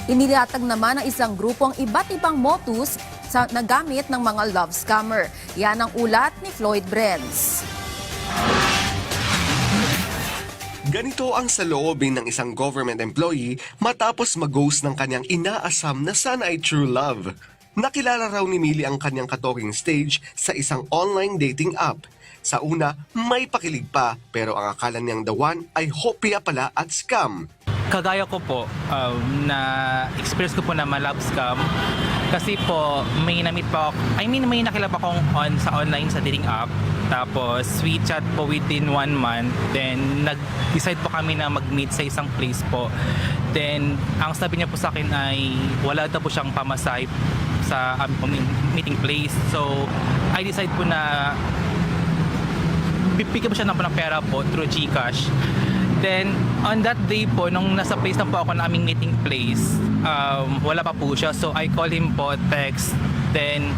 Inilatag naman ng isang grupo ang iba't ibang modus sa nagamit ng mga love scammer. Yan ang ulat ni Floyd Brenz. Ganito ang saloobin ng isang government employee matapos mag-ghost ng kanyang inaasam na sana ay true love. Nakilala raw ni Millie ang kanyang ka-talking stage sa isang online dating app. Sa una, may pakilig pa pero ang akala niyang the one ay hopya pala at scam. Kagaya ko po, na experience ko po na ma-love scam kasi po may na-meet po, may nakilap akong sa online sa dating app. Tapos we chat po within 1 month. Then nag-decide po kami na mag-meet sa isang place po. Then ang sabi niya po sa akin ay wala daw po siyang pamasahe sa meeting place. So I decide po na bibigyan po siya ng pera po through GCash. Then, on that day po, nung nasa place na po ako na aming meeting place, wala pa po siya. So, I call him po, text. Then,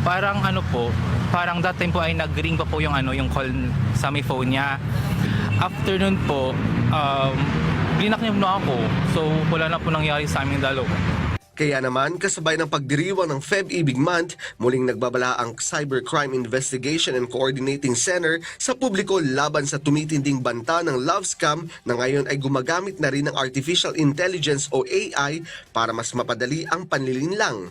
parang parang that time po ay nag-ring pa po yung call sa my phone niya. After nun po, blinak niya na ako. So, wala na po nangyari sa aming dalawa. Kaya naman, kasabay ng pagdiriwang ng Feb-Ibig Month, muling nagbabala ang Cybercrime Investigation and Coordinating Center sa publiko laban sa tumitinding banta ng love scam na ngayon ay gumagamit na rin ng Artificial Intelligence o AI para mas mapadali ang panlilinlang.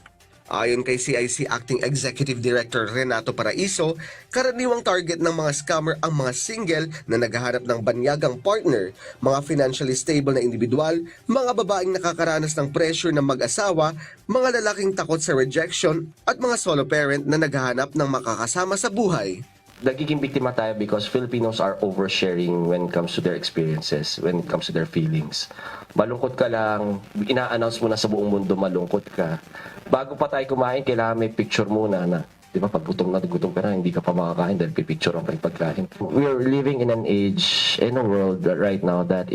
Ayon kay CIC Acting Executive Director Renato Paraiso, karaniwang target ng mga scammer ang mga single na naghahanap ng banyagang partner, mga financially stable na individual, mga babaeng nakakaranas ng pressure ng mag-asawa, mga lalaking takot sa rejection, at mga solo parent na naghahanap ng makakasama sa buhay. Nagiging biktima tayo because Filipinos are oversharing when it comes to their experiences, when it comes to their feelings. Malungkot ka lang, ina-announce mo na sa buong mundo malungkot ka. Bago pa tayo kumain, kailangan may picture muna na, di ba, pag gutom ka na, hindi ka pa makakain dahil pipicture ang pagkain. We are living in an age, in a world right now that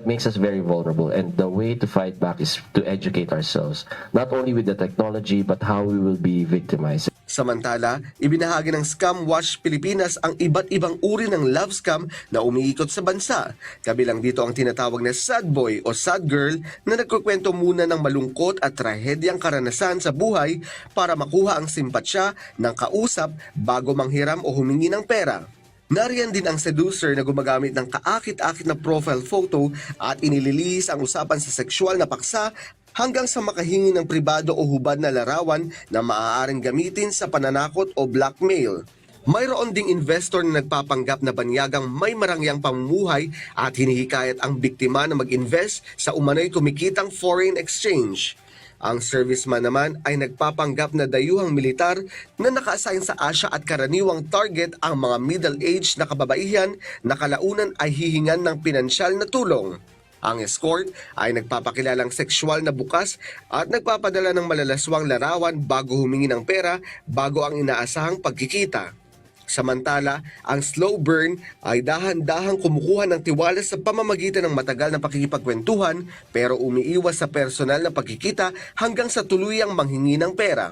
makes us very vulnerable. And the way to fight back is to educate ourselves, not only with the technology, but how we will be victimized. Samantala, ibinahagi ng Scam Watch Pilipinas ang iba't ibang uri ng love scam na umiikot sa bansa. Kabilang dito ang tinatawag na sad boy o sad girl na nagkukwento muna ng malungkot at trahedyang karanasan sa buhay para makuha ang simpatsya ng kausap bago manghiram o humingi ng pera. Nariyan din ang seducer na gumagamit ng kaakit-akit na profile photo at inililihis ang usapan sa sexual na paksa hanggang sa makahingi ng pribado o hubad na larawan na maaaring gamitin sa pananakot o blackmail. Mayroon ding investor na nagpapanggap na banyagang may marangyang pamumuhay at hinihikayat ang biktima na mag-invest sa umano'y kumikitang foreign exchange. Ang serviceman naman ay nagpapanggap na dayuhang militar na naka-assign sa Asia at karaniwang target ang mga middle-aged na kababaihan na kalaunan ay hihingan ng pinansyal na tulong. Ang escort ay nagpapakilalang sexual na bukas at nagpapadala ng malalaswang larawan bago humingi ng pera bago ang inaasahang pagkikita. Samantala, ang slow burn ay dahan-dahang kumukuha ng tiwala sa pamamagitan ng matagal na pakikipagkwentuhan pero umiiwas sa personal na pagkikita hanggang sa tuluyang manghingi ng pera.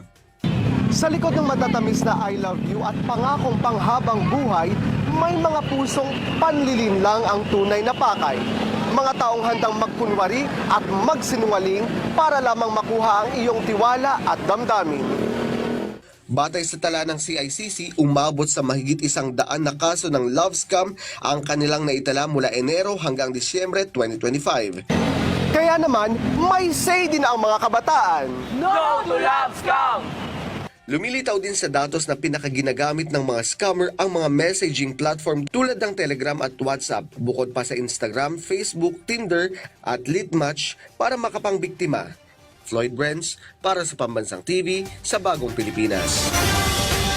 Sa likod ng matatamis na I love you at pangakong panghabang buhay, may mga pusong panlilinlang ang tunay na pakay. Mga taong handang magkunwari at magsinungaling para lamang makuha ang iyong tiwala at damdamin. Batay sa tala ng CICC, umabot sa mahigit 100 na kaso ng love scam ang kanilang naitala mula Enero hanggang Disyembre 2025. Kaya naman, may say din ang mga kabataan. No to love scam! Lumilitaw din sa datos na pinakaginagamit ng mga scammer ang mga messaging platform tulad ng Telegram at WhatsApp, bukod pa sa Instagram, Facebook, Tinder at Litmatch para makapangbiktima. Floyd Brenz para sa Pambansang TV sa Bagong Pilipinas.